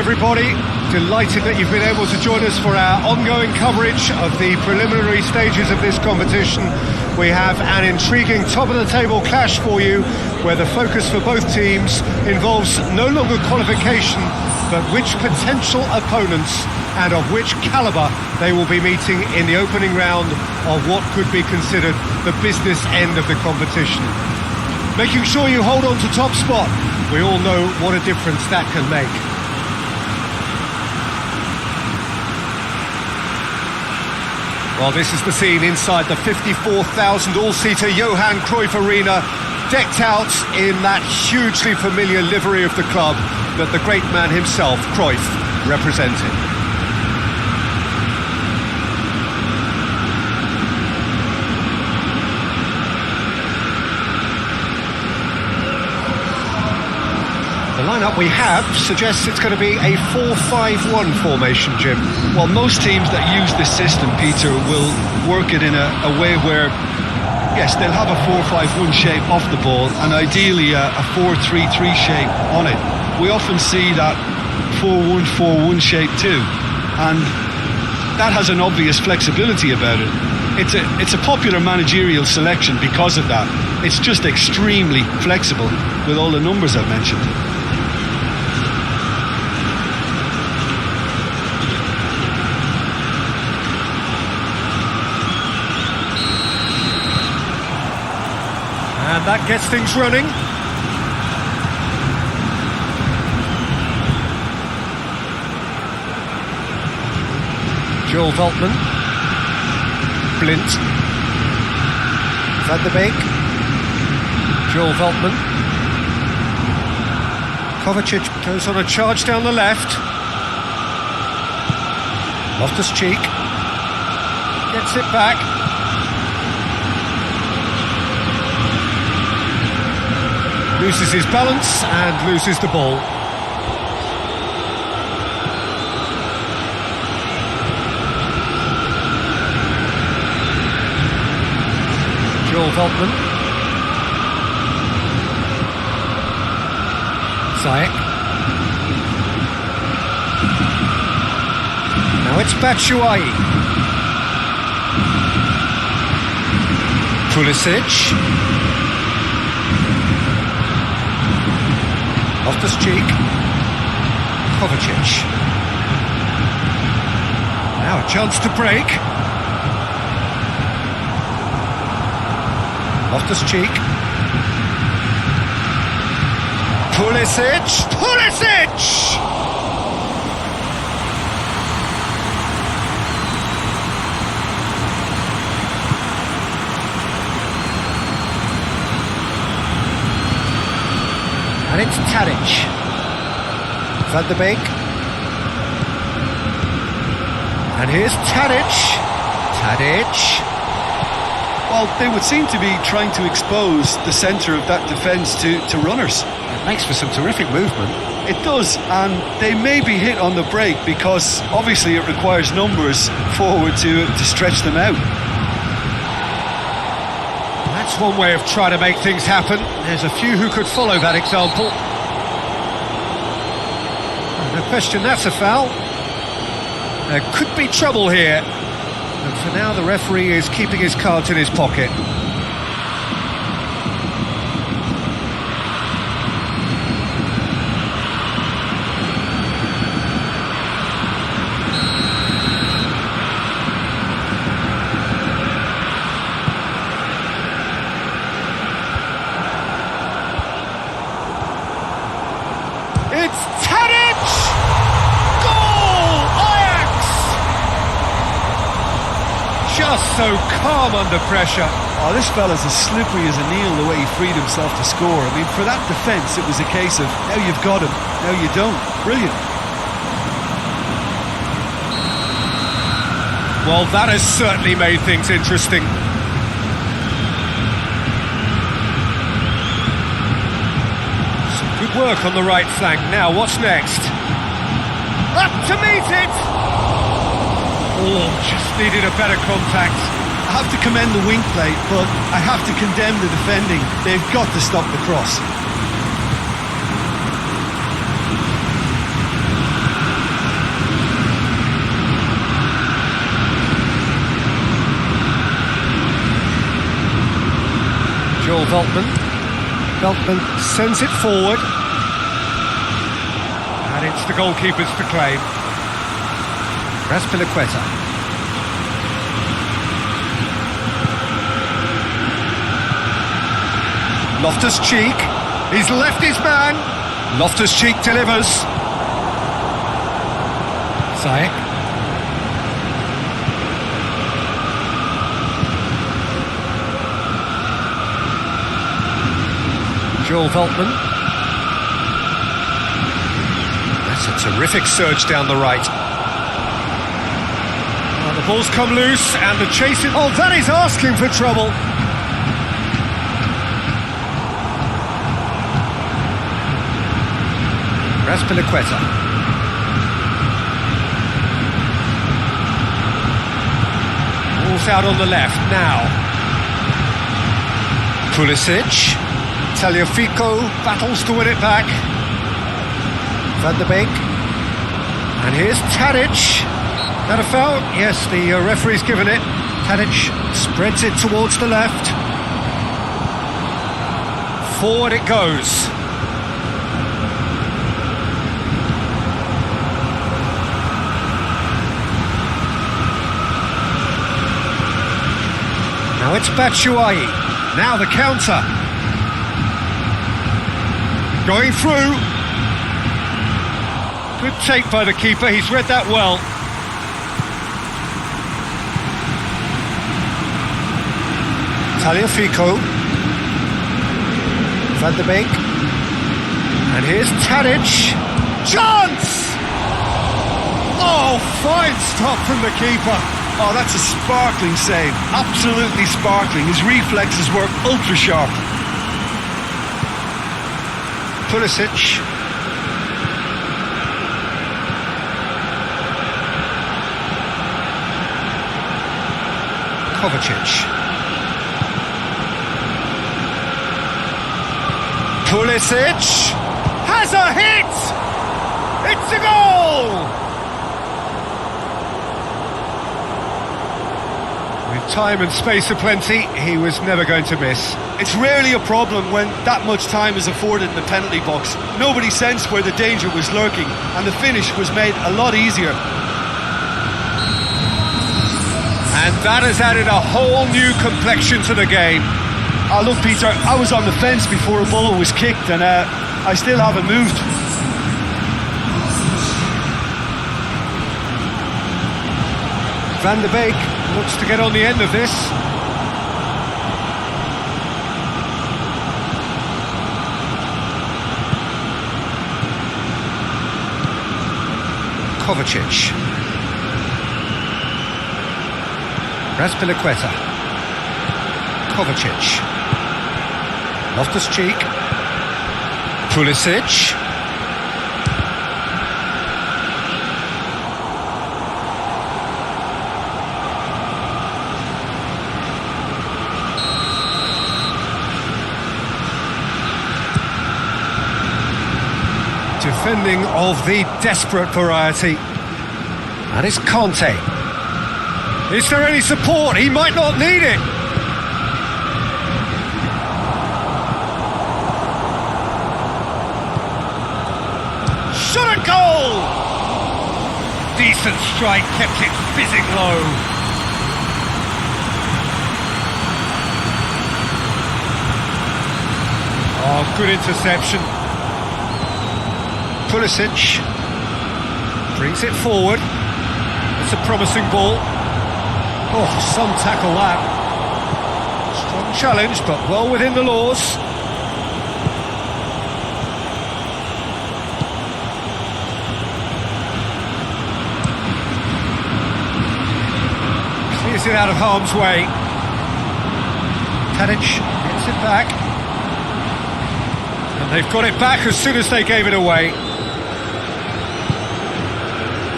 everybody. Delighted that you've been able to join us for our ongoing coverage of the preliminary stages of this competition. We have an intriguing top-of-the-table clash for you, where the focus for both teams involves no longer qualification, but which potential opponents and of which calibre they will be meeting in the opening round of what could be considered the business end of the competition. Making sure you hold on to top spot. We all know what a difference that can make. Well, this is the scene inside the 54,000 all-seater Johan Cruyff Arena, decked out in that hugely familiar livery of the club that the great man himself, Cruyff, represented. The lineup we have suggests it's going to be a 4-5-1 formation, Jim. Well, most teams that use this system, Peter, will work it in a way where, yes, they'll have a 4-5-1 shape off the ball and ideally a 4-3-3 shape on it. We often see that 4-1-4-1 shape too, and that has an obvious flexibility about it. It's a popular managerial selection because of that. It's just extremely flexible with all the numbers I've mentioned. And that gets things running. Joel Veltman. Blint. Van der Beek. Joel Veltman. Kovacic goes on a charge down the left. Loftus-Cheek gets it back. Loses his balance and loses the ball. Joel Veltman. Ziyech. Now it's Batshuayi. Pulisic. Loftus-Cheek. Kovacic. Now a chance to break. Loftus-Cheek. Pulisic. Pulisic! And it's Tadic. Van der Beek. And here's Tadic. Tadic. Well, they would seem to be trying to expose the centre of that defence to runners. It makes for some terrific movement. It does, and they may be hit on the break because obviously it requires numbers forward to stretch them out. That's one way of trying to make things happen. There's a few who could follow that example. No question that's a foul. There could be trouble here. And for now the referee is keeping his cards in his pocket. It's Tadic! Goal! Ajax! Just so calm under pressure. Oh, this fella's as slippery as a needle the way he freed himself to score. I mean, for that defence, it was a case of, now you've got him, now you don't. Brilliant. Well, that has certainly made things interesting. Good work on the right flank. Now, what's next? Up to meet it! Oh, just needed a better contact. I have to commend the wing play, but I have to condemn the defending. They've got to stop the cross. Veltman sends it forward. And it's the goalkeepers to claim. Raspilicueta. Loftus-Cheek. He's left his man. Loftus-Cheek delivers. Ziyech. Joel Veltman. That's a terrific surge down the right. Oh, the ball's come loose and the chase is... Oh, that is asking for trouble. Raspilicueta. Ball's out on the left now. Pulisic. Tagliafico battles to win it back. Van der Beek. And here's Tadic. That a foul? Yes, the referee's given it. Tadic spreads it towards the left. Forward it goes. Now it's Batshuayi. Now the counter. Going through. Good take by the keeper, he's read that well. Tagliafico. Van der Beek. And here's Tadic. Chance! Oh, fine stop from the keeper. Oh, that's a sparkling save. Absolutely sparkling. His reflexes were ultra sharp. Pulisic. Kovacic. Pulisic has a hit! It's a goal! With time and space aplenty, he was never going to miss. It's rarely a problem when that much time is afforded in the penalty box. Nobody sensed where the danger was lurking, and the finish was made a lot easier. And that has added a whole new complexion to the game. Oh, look, Peter, I was on the fence before a ball was kicked, and I still haven't moved. Van der Beek looks to get on the end of this. Kovacic. Raspilicueta. Kovacic. Loftus-Cheek. Pulisic. Defending of the desperate variety. And it's Conte. Is there any support? He might not need it. Shot at goal! Decent strike, kept it fizzing low. Oh, good interception. Pulisic brings it forward. It's a promising ball. Oh, some tackle that. Strong challenge, but well within the laws. Clears it out of harm's way. Tadic gets it back. And they've got it back as soon as they gave it away.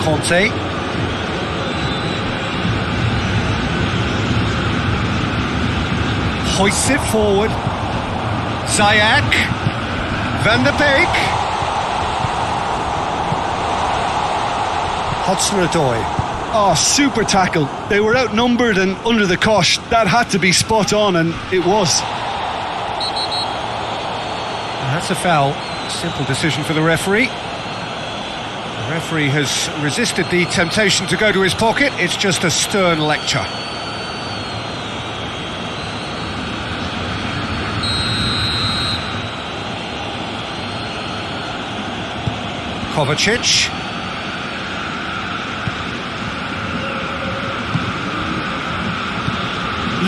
Conte. Hoists it forward. Ziyech. Van der Beek. Hudson-Odoi. Oh, super tackle. They were outnumbered and under the cosh. That had to be spot on, and it was. That's a foul. Simple decision for the referee. The referee has resisted the temptation to go to his pocket. It's just a stern lecture. Kovacic.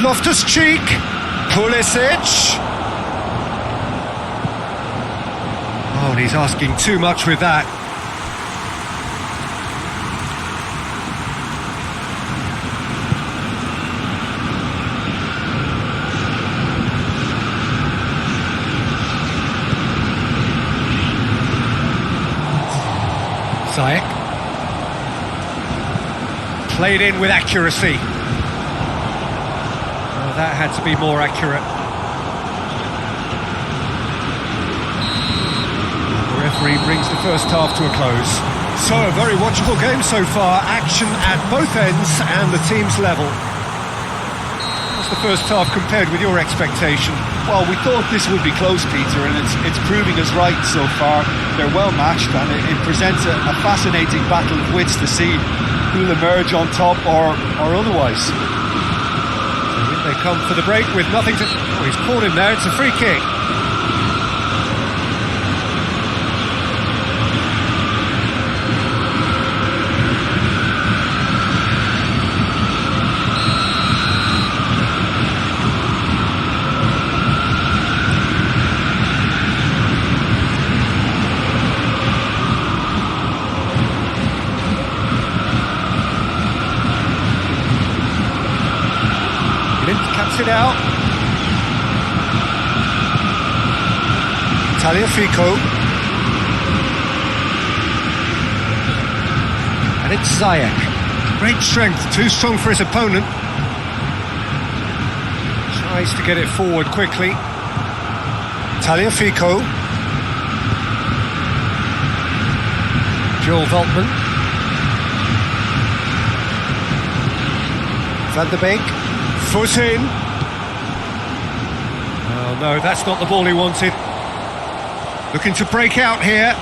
Loftus-Cheek. Pulisic. Oh, and he's asking too much with that. Ziyech. Played in with accuracy. Oh, that had to be more accurate. The referee brings the first half to a close. So, a very watchable game so far. Action at both ends and the team's level. What's the first half compared with your expectation? Well, we thought this would be close, Peter, and it's proving us right so far. They're well matched, and it presents a fascinating battle of wits to see who'll emerge on top or otherwise. So they come for the break with nothing to... Oh, he's caught him there. It's a free kick. Cuts it out. Tagliafico. And it's Ziyech. Great strength, too strong for his opponent. Tries to get it forward quickly. Tagliafico. Joel Veltman. Van der Beek. Foot in. Oh no, that's not the ball he wanted. Looking to break out here.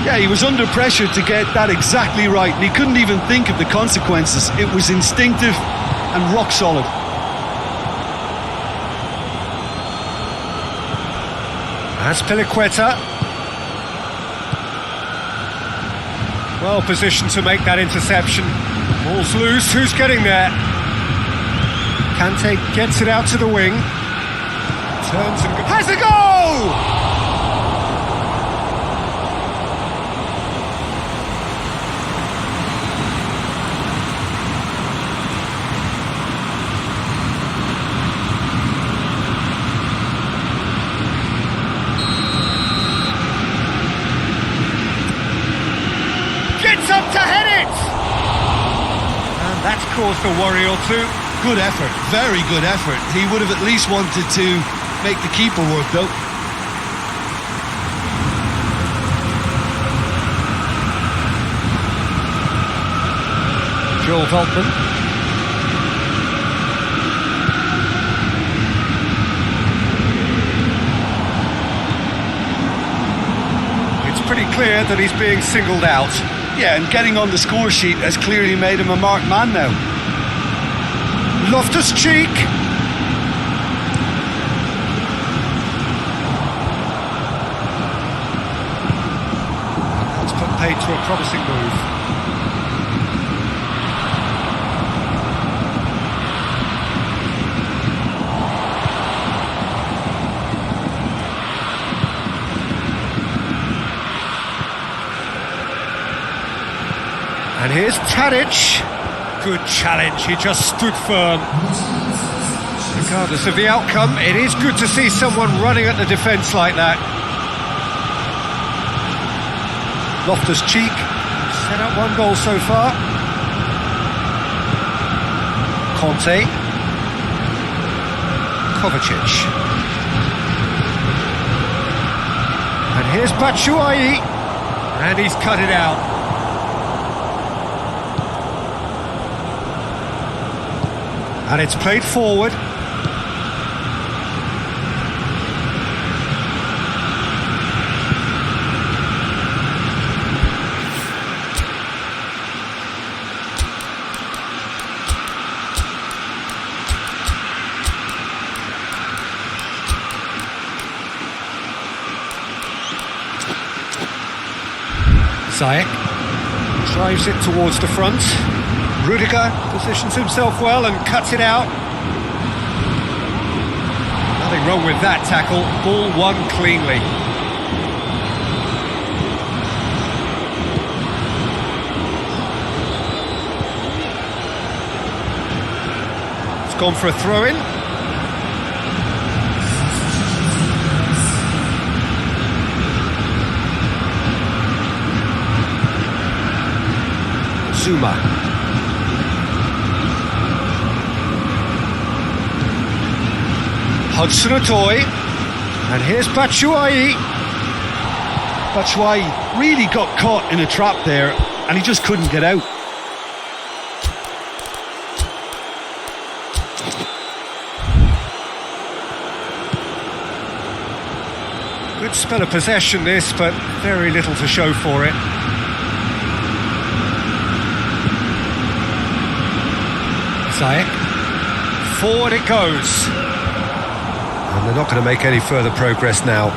Yeah, he was under pressure to get that exactly right, and he couldn't even think of the consequences. It was instinctive and rock solid. That's Piliqueta. Well positioned to make that interception. Ball's loose, who's getting there? Kante gets it out to the wing. Turns and has a goal! Gets up to head it! And that's caused a worry or two. Good effort, very good effort. He would have at least wanted to make the keeper work though. Joel Veltman. It's pretty clear that he's being singled out. Yeah, and getting on the score sheet has clearly made him a marked man now. Loftus-Cheek. That's put paid to a promising move. And here's Tadic. Good challenge, he just stood firm. Regardless of the outcome, it is good to see someone running at the defence like that. Loftus-Cheek set up one goal so far. Conte. Kovacic. And here's Batshuayi. And he's cut it out. And it's played forward. Ziyech drives it towards the front. Rudiger positions himself well and cuts it out. Nothing wrong with that tackle. Ball won cleanly. It's gone for a throw-in. Zuma. Hudson-Odoi, and here's Batshuayi. Batshuayi really got caught in a trap there and he just couldn't get out. Good spell of possession this, but very little to show for it. Ziyech, forward it goes. And they're not going to make any further progress now.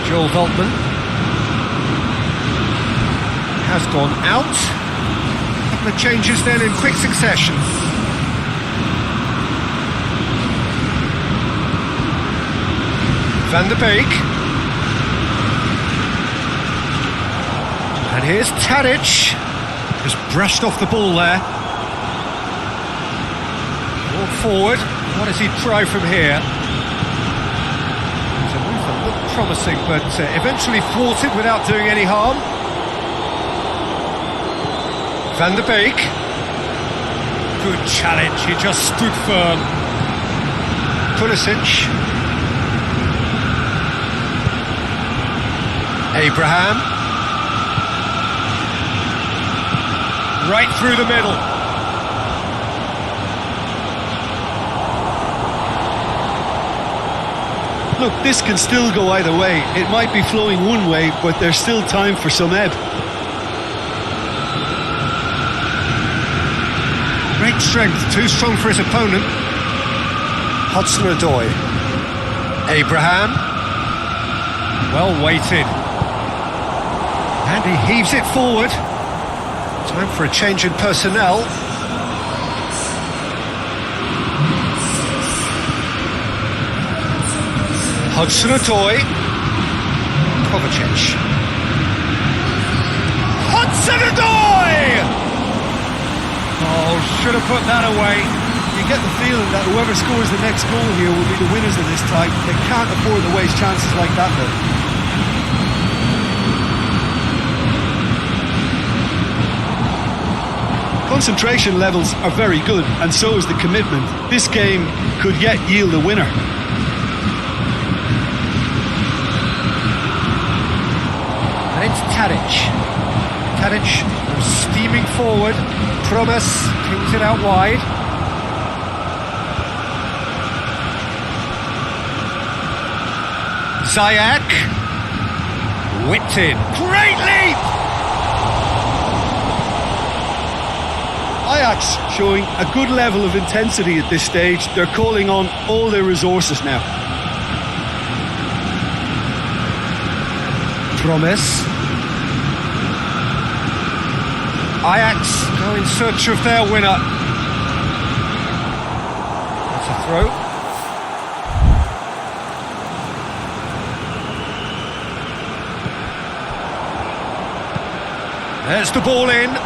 Joel Veltman has gone out. A couple of changes then in quick succession. Van der Beek. And here's Tadic. Just brushed off the ball there. Ball forward. What does he try from here? It's a move that looked promising, but eventually thwarted without doing any harm. Van der Beek. Good challenge. He just stood firm. Pulisic. Abraham, right through the middle. Look, this can still go either way. It might be flowing one way, but there's still time for some ebb. Great strength, too strong for his opponent. Hudson-Odoi. Abraham, well weighted. And he heaves it forward. Time for a change in personnel. Hudson-Odoi. Kovacic. Hudson-Odoi! Oh, should have put that away. You get the feeling that whoever scores the next goal here will be the winners of this tie. They can't afford to waste chances like that, though. Concentration levels are very good, and so is the commitment. This game could yet yield a winner. And it's Tadic. Tadic steaming forward. Promise kicks it out wide. Ziyech. Whipped in. Great leap! Ajax showing a good level of intensity at this stage. They're calling on all their resources now. Promise. Ajax go in search of their winner. That's a throw. There's the ball in.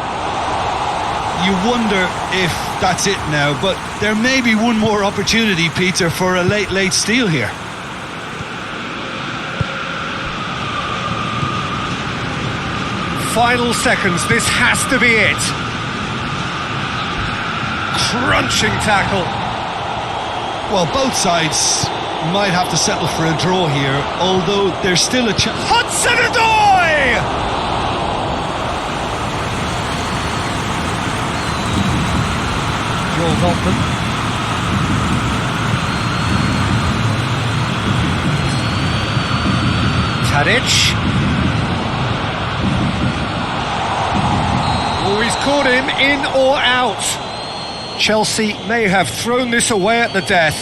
You wonder if that's it now, but there may be one more opportunity, Peter, for a late steal here. Final seconds, this has to be it. Crunching tackle. Well, both sides might have to settle for a draw here, although there's still a chance. Hudson-Odoi! Joel Veltman. Tadic. caught him in or out. Chelsea may have thrown this away at the death.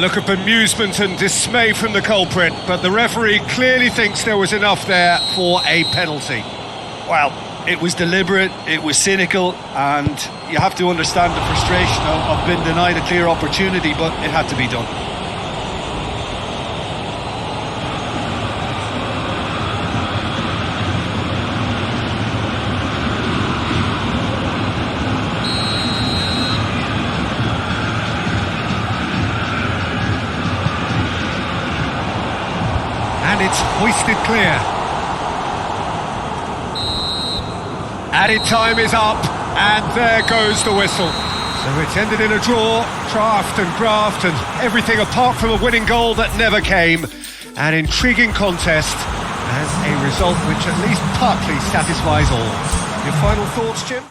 Look of amusement and dismay from the culprit, but the referee clearly thinks there was enough there for a penalty. Well, it was deliberate, it was cynical, and you have to understand the frustration of being denied a clear opportunity, but it had to be done. And it's hoisted clear. Added time is up, and there goes the whistle. So it's ended in a draw, draft and graft, and everything apart from a winning goal that never came. An intriguing contest, and a result which at least partly satisfies all. Your final thoughts, Jim?